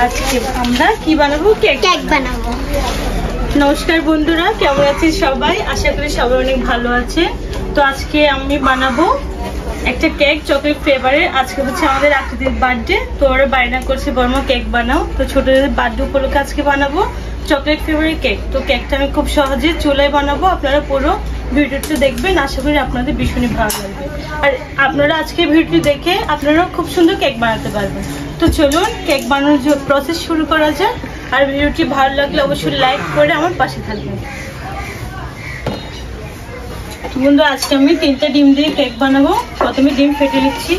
আজকে আমরা কি বানাবো? কেক বানাবো। নমস্কার বন্ধুরা, কেমন আছেন সবাই? আশা করি সবাই অনেক ভালো আছে। তো আজকে আমি বানাবো একটা কেক চকলেট ফ্লেভারের। আজকে হচ্ছে আমাদের আত্মীয়দের বার্থডে, তো ওরা বায়না করছে বর্মা কেক বানাও। তো ছোটদের বার্থডে উপলক্ষে আজকে বানাবো চকলেট ফ্লেভারের কেক। তো কেকটা আমি খুব সহজে চুলায় বানাবো। আপনারা পুরো ভিডিওটা দেখবেন, আশা করি আপনাদের ভীষণই ভালো লাগবে। আর আপনারা আজকে ভিডিওটি দেখে আপনারাও খুব সুন্দর কেক বানাতে পারবেন। তো চলুন কেক বানানোর প্রসেস শুরু করা যাক। আর ভিডিওটি ভালো লাগলে অবশ্যই লাইক করে আমার পাশে থাকবেন। বন্ধু, আজকে আমি 3টে ডিম দিয়ে কেক বানাবো। প্রথমে ডিম ফেটে নিচ্ছি।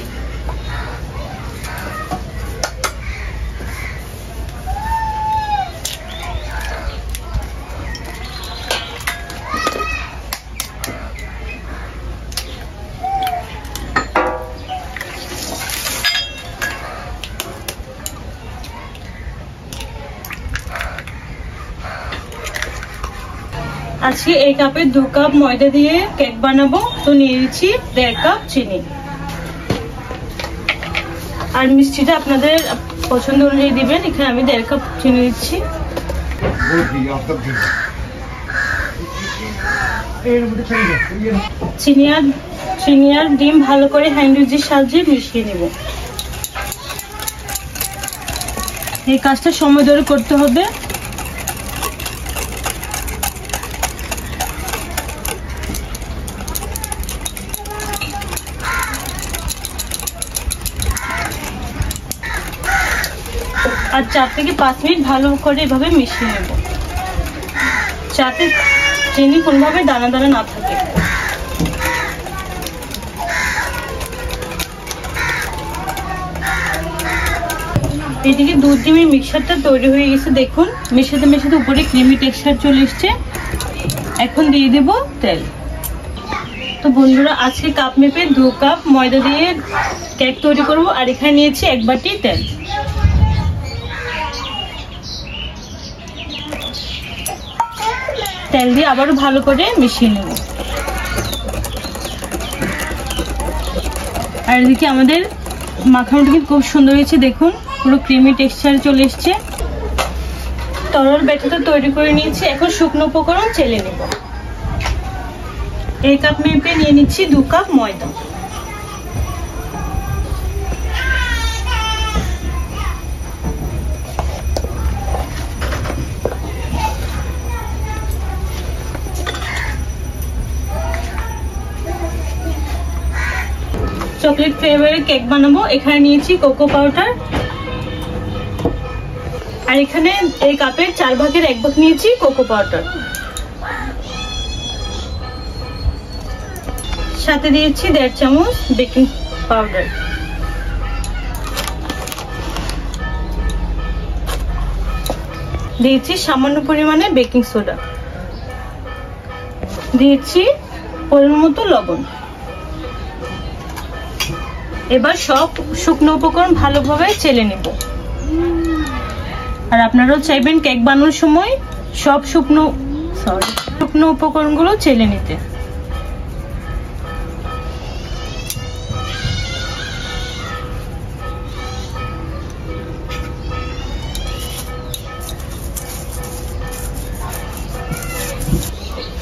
আজকে এই কাপে 2 কাপ ময়দা দিয়ে কেক বানাবো। তো নিয়ে নিচ্ছি 1.5 কাপ চিনি। আর মিষ্টিটা আপনাদের পছন্দ অনুযায়ী দিবেন। এখানে আমি 1.5 কাপ চিনি দিচ্ছি। চিনি আর ডিম ভালো করে হ্যান্ড উইচের সাহায্যে মিশিয়ে নেব। এই কাজটা সময় ধরে করতে হবে। আর 4 থেকে 5 মিনিট ভালো করে এভাবে মিশিয়ে নেব, যাতে চিনি কোনোভাবে দানা দানা না থাকে। এদিকে দুধ ডিমের মিক্সারটা তৈরি হয়ে গেছে। দেখুন মেশাতে মেশাতে উপরে ক্রিমি টেক্সচার চলে এসছে। এখন দিয়ে দেব তেল। তো বন্ধুরা, আজকে কাপ মেপে 2 কাপ ময়দা দিয়ে কেক তৈরি করব। আর এখানে নিয়েছি 1 বাটি তেল। তেল দিয়ে আবারও ভালো করে মিশিয়ে নেব। আর এদিকে আমাদের মাখানোটা কিন্তু খুব সুন্দর হয়েছে। দেখুন পুরো ক্রিমি টেক্সচার চলে এসছে। তরল ব্যাটারটা তৈরি করে নিয়েছি। এখন শুকনো উপকরণ চেলে নেব। এই কাপ মেপে নিয়ে নিচ্ছি 2 কাপ ময়দা। চকলেট ফ্লেভারের কেক বানাবো। এখানে নিয়েছি কোকো পাউডার। আর এখানে এই কাপের 4 ভাগের 1 ভাগ নিয়েছি কোকো পাউডার। সাথে দিয়েছি 1.5 চামচ বেকিং পাউডার। দিয়েছি সামান্য পরিমাণে বেকিং সোডা। দিয়েছি পরিমাণ মতো লবণ। এবার সব শুকনো উপকরণ ভালোভাবে চেলে নেব। আর আপনারাও চাইবেন কেক বানানোর সময় সব শুকনো উপকরণগুলো চেলে নিতে।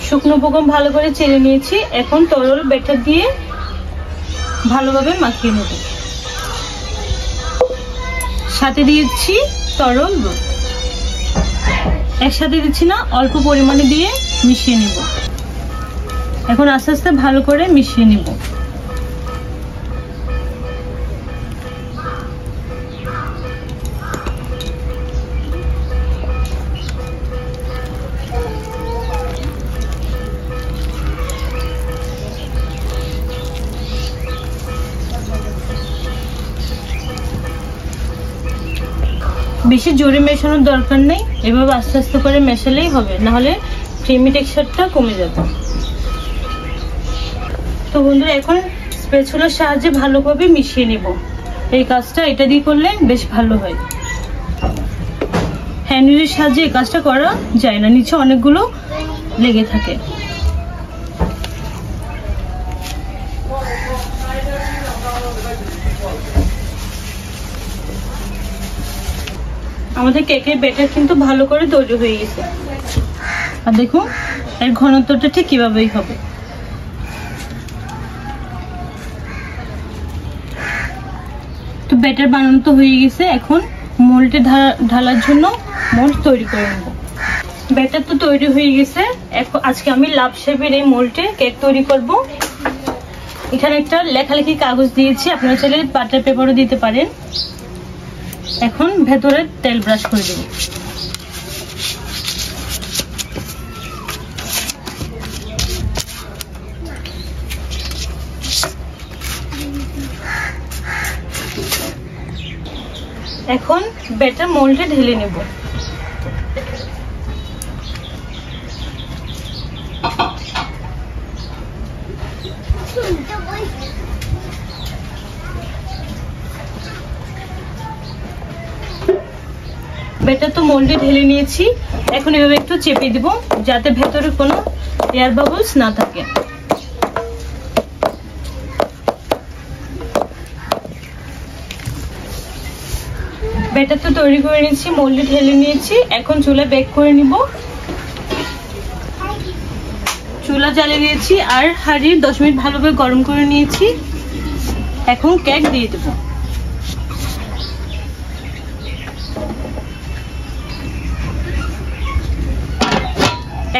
শুকনো উপকরণ ভালো করে চেলে নিয়েছি। এখন তরল ব্যাটার দিয়ে ভালোভাবে মাখিয়ে নেব। সাথে দিয়েছি তরল দুধ। একসাথে দিচ্ছি না, অল্প পরিমাণে দিয়ে মিশিয়ে নেব। এখন আস্তে আস্তে ভালো করে মিশিয়ে নেব। বেশি জোরে মেশানোর দরকার নেই, এভাবে আস্তে আস্তে করে মেশালেই হবে, নাহলে ক্রিমি টেক্সচারটা কমে যাবে। তো বন্ধুরা, এখন স্প্যাচুলার সাহায্যে ভালোভাবে মিশিয়ে নেব। এই কাজটা এটা দিয়ে করলে বেশ ভালো হয়। হ্যান্ড উইচের সাহায্যে এই কাজটা করা যায় না, নিচে অনেকগুলো লেগে থাকে। আমাদের কেকের ব্যাটার কিন্তু ভালো করে তৈরি হয়ে গেছে। আর দেখুন এর ঘনত্বটা ঠিক কিভাবেই হবে। তো ব্যাটার বানানো তো হয়ে গেছে, এখন মোল্ডে ঢালার জন্য মোল্ড তৈরি করে নেব। ব্যাটার তো তৈরি হয়ে গেছে, এখন আজকে আমি লাভ শেপের এই মোল্ডে কেক তৈরি করব। এখানে একটা লেখালেখি কাগজ দিয়েছি, আপনারা চাইলে বাটার পেপারও দিতে পারেন। এখন ভেতরে তেল ব্রাশ করে দেব। এখন ব্যাটার মোল্ডে ঢেলে নেব। ব্যাটার তো মোল্ডে ঢেলে নিয়েছি, এখন এভাবে একটু চেপে দিব যাতে ভেতরে কোনো এয়ার বাবলস না থাকে। ব্যাটার তো তৈরি করে নিয়েছি, মোল্ডে ঢেলে নিয়েছি, এখন চুলা বেক করে নিব। চুলা জ্বালিয়ে দিয়েছি আর হাঁড়ি 10 মিনিট ভালোভাবে গরম করে নিয়েছি। এখন কেক দিয়ে দেব।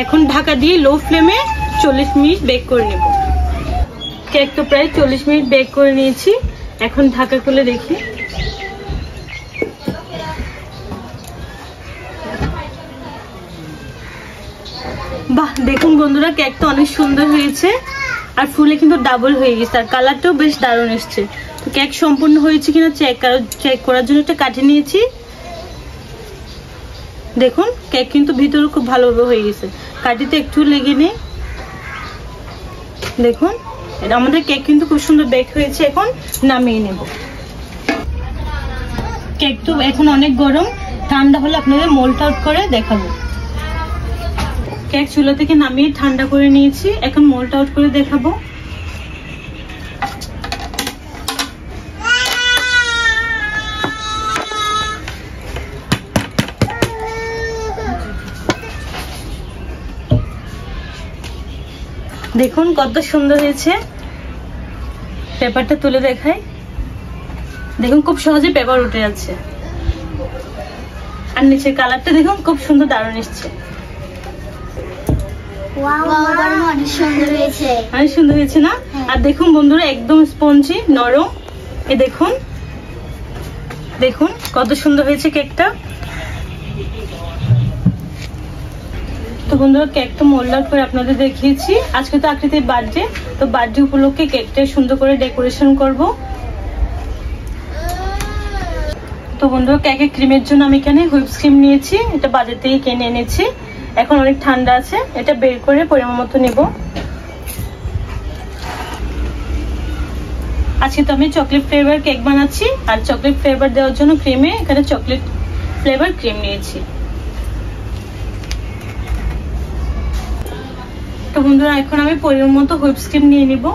এখন ঢাকা দিয়ে লো ফ্লেমে 40 মিনিট বেক করে নেব। কেক তো প্রায় 40 মিনিট বেক করে নিয়েছি, এখন ঢাকা খুলে দেখি। বাহ, দেখুন বন্ধুরা কেক তো অনেক সুন্দর হয়েছে আর ফুলে কিন্তু ডাবল হয়ে গেছে আর কালারটাও বেশ দারুণ এসছে। তো কেক সম্পূর্ণ হয়েছে কিনা চেক করার জন্য একটা কাঠি নিয়েছি। দেখুন কেক কিন্তু ভিতরে খুব ভালোভাবে হয়ে গেছে, কাঠিতে একটু লেগে নেই। দেখুন আমাদের কেক কিন্তু খুব সুন্দর বেক হয়েছে, এখন নামিয়ে নেব। কেক তো এখন অনেক গরম, ঠান্ডা হলে আপনাদের মোল্ড আউট করে দেখাবো। কেক চুলা থেকে নামিয়ে ঠান্ডা করে নিয়েছি, এখন মোল্ড আউট করে দেখাবো। দেখুন কত সুন্দর হয়েছে। পেপারটা তুলে দেখাই, দেখুন খুব সহজে পেপার উঠে যাচ্ছে আর নিচের কালারটা দেখুন খুব সুন্দর দারুণ এসছে। অনেক সুন্দর হয়েছে না? আর দেখুন বন্ধুরা একদম স্পঞ্জি নরম। এই দেখুন দেখুন কত সুন্দর হয়েছে কেকটা। তো বন্ধুরা কেক তো মোল্ড আউট করে আপনাদের দেখিয়েছি। আজকে তো আকৃতির বার্থডে, তো বার্থডে উপলক্ষে কেকটা সুন্দর করে ডেকোরেশন করব। তো বন্ধুরা কেকের ক্রিমের জন্য আমি এখানে হুইপস ক্রিম নিয়েছি, এটা বাজার থেকে কিনে এনেছি। এখন অনেক ঠান্ডা আছে, এটা বের করে পরিমাণ মতো নেব। আজকে তো আমি চকলেট ফ্লেভার কেক বানাচ্ছি আর চকলেট ফ্লেভার দেওয়ার জন্য ক্রিমে এখানে চকলেট ফ্লেভার ক্রিম নিয়েছি। তো বন্ধুরা এখন আমি পরিমাণ মতো হুইপস ক্রিম নিয়ে নিব।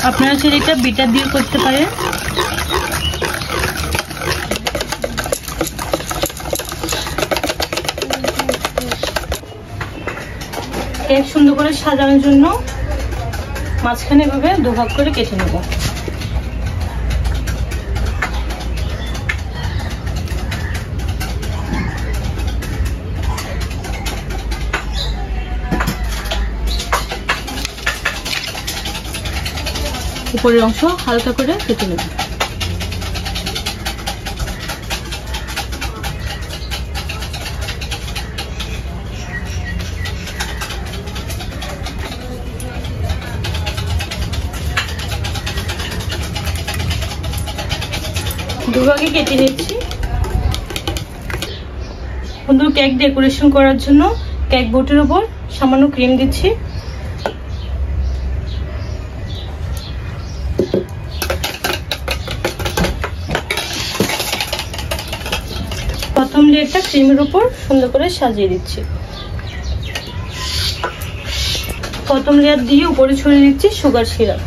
আপনারা চাইলে এটা বিটার দিয়ে করতে পারেন। কেক সুন্দর করে সাজানোর জন্য মাঝখানে এভাবে দুভাগ করে কেটে নেব। উপরের অংশ হালকা করে কেটে নেব। দুভাগে কেটে নিচ্ছি। বন্ধু কেক ডেকোরেশন করার জন্য কেক বোর্ডের উপর সামান্য ক্রিম দিচ্ছি। প্রথম লেয়ারটা ক্রিমের উপর সুন্দর করে সাজিয়ে দিচ্ছি। প্রথম লেয়ার দিয়ে উপরে ছড়িয়ে দিচ্ছি সুগার সিরাপ।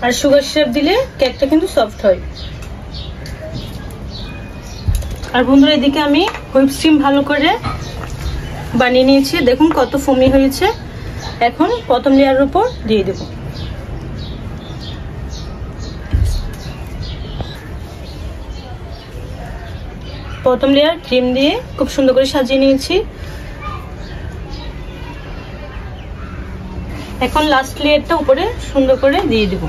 আর সুগার সিরাপ দিলে কেকটা কিন্তু সফট হয়। আর বন্ধুরা এদিকে আমি হুইপ ক্রিম ভালো করে বানিয়ে নিয়েছি, দেখুন কত ফোমি হয়েছে। এখন প্রথম লেয়ারের উপর দিয়ে দেব। প্রথম লেয়ার ক্রিম দিয়ে খুব সুন্দর করে সাজিয়ে নিয়েছি। এখন লাস্ট লেয়ারটা উপরে সুন্দর করে দিয়ে দেব।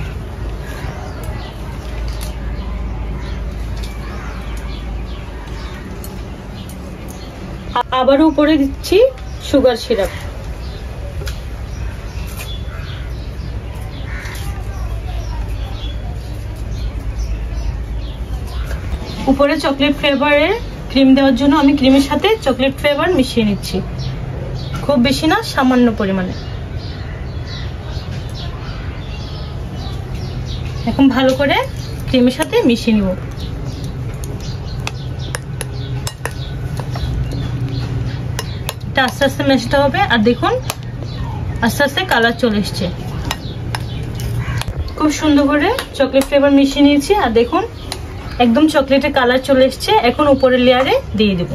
আবারও উপরে দিচ্ছি সুগার সিরাপ। উপরে চকলেট ফ্লেভারের ক্রিম দেওয়ার জন্য আমি ক্রিমের সাথে চকলেট ফ্লেভার মিশিয়ে নিচ্ছি, খুব বেশি না, সামান্য পরিমাণে। এখন ভালো করে ক্রিমের সাথে মিশিয়ে নিব। আস্তে আস্তে মেশাতে হবে। আর দেখুন আস্তে আস্তে কালার চলে এসছে। খুব সুন্দর করে চকলেট ফ্লেভার মিশিয়ে নিয়েছি। আর দেখুন একদম চকলেটের কালার চলে এসছে। এখন উপরের লেয়ারে দিয়ে দেব।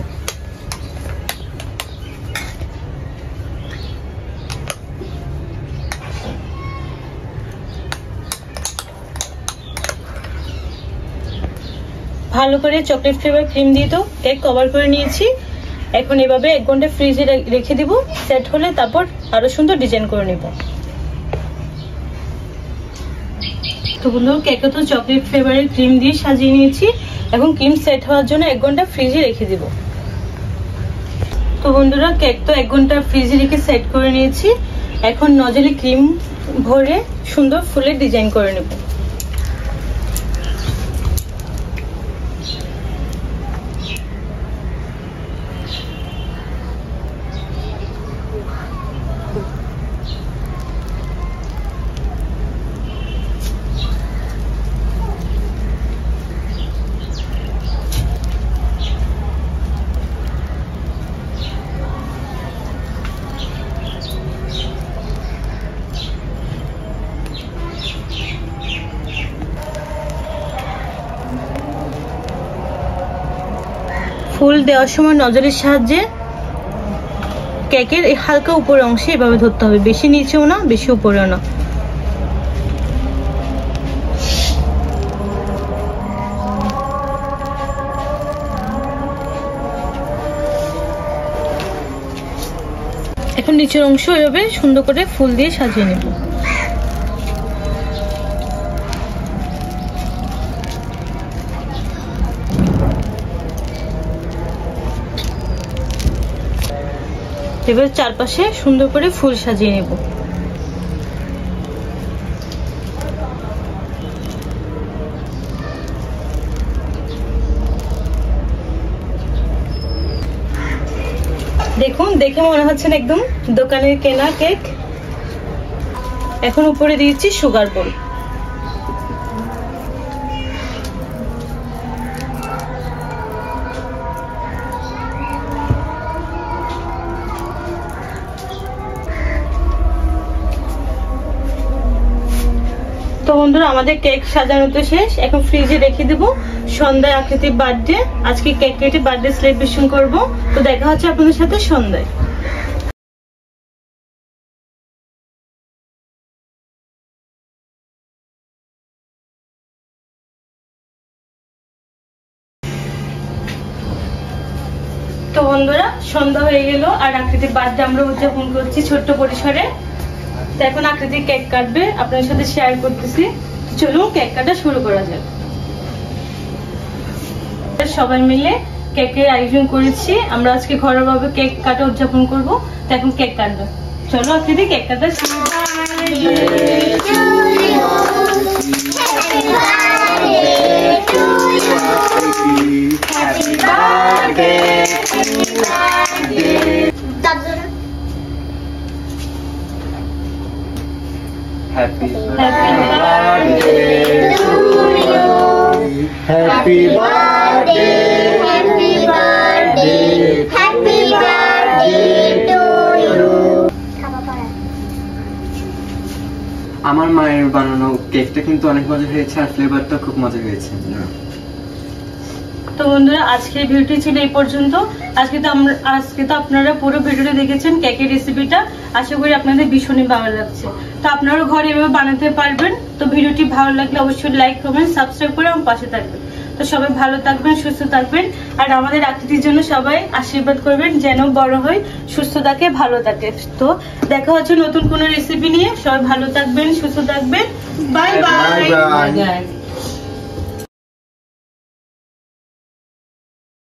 ভালো করে চকলেট ফ্লেভার ক্রিম দিয়ে তো কেক কভার করে নিয়েছি। এখন এভাবে 1 ঘন্টা ফ্রিজে রেখে দিব। সেট হলে তারপর আরো সুন্দর ডিজাইন করে নেব। তো বন্ধুরা কেকে তো চকলেট ফ্লেভারের ক্রিম দিয়ে সাজিয়ে নিয়েছি। এখন ক্রিম সেট হওয়ার জন্য 1 ঘন্টা ফ্রিজে রেখে দিব। তো বন্ধুরা কেক তো 1 ঘন্টা ফ্রিজে রেখে সেট করে নিয়েছি। এখন নজলে ক্রিম ভরে সুন্দর ফুলের ডিজাইন করে নেব। ফুল দেওয়ার সময় নজরের সাহায্যে কেকের এই হালকা উপরের অংশে এভাবে ধরতে হবে, বেশি নিচেও না বেশি উপরেও না। এখন নিচের অংশ এভাবে সুন্দর করে ফুল দিয়ে সাজিয়ে নেব। এবার চারপাশে সুন্দর করে ফুল সাজিয়ে নেব। দেখুন দেখে মনে হচ্ছে না একদম দোকানের কেনা কেক। এখন উপরে দিয়েছি সুগার বোল। তো বন্ধুরা আমাদের কেক সাজানো তো শেষ। এখন ফ্রিজে রেখে দেবো। সন্ধ্যায় আকৃতির বার্থডে, আজকে কেক কেটে বার্থডে সেলিব্রেশন করব। তো দেখা হচ্ছে আপনাদের সাথে সন্ধ্যায়। তো বন্ধুরা সন্ধ্যা হয়ে গেল আর আকৃতির বার্থডে আমরা উদযাপন করছি ছোট্ট পরিসরে। তো এখন আকৃতি কেক কাটবে, আপনাদের সাথে শেয়ার করতেছি। চলুন কেক কাটা শুরু করা যাক। সবাই মিলে কেকের আয়োজন করেছি। আমরা আজকে ঘরোয়াভাবে কেক কাটা উদযাপন করব। তো এখন কেক কাটবো। চলো আকৃতি কেক কাটা শুরু। Happy birthday to Happy birthday, happy birthday, happy birthday to you. আমার মায়ের বানানো কেকটা কিন্তু অনেক মজা হয়েছে আর ফ্লেভারটা খুব মজা হয়েছে। তো বন্ধুরা আজকের ভিডিওটি ছিল এই পর্যন্ত। আজকে তো আপনারা পুরো ভিডিওটা দেখেছেন কেকের রেসিপিটা। আশা করি আপনাদের ভীষণই ভালো লাগছে। তো আপনারাও ঘরে এভাবে বানাতে পারবেন। তো ভিডিওটি ভালো লাগলে অবশ্যই লাইক কমেন্ট সাবস্ক্রাইব করে আমার পাশে থাকবেন। তো সবাই ভালো থাকবেন, সুস্থ থাকবেন, আর আমাদের আকৃতির জন্য সবাই আশীর্বাদ করবেন যেন বড় হয়, সুস্থ থাকে, ভালো থাকে। তো দেখা হচ্ছে নতুন কোনো রেসিপি নিয়ে। সবাই ভালো থাকবেন, সুস্থ থাকবেন। Bye bye.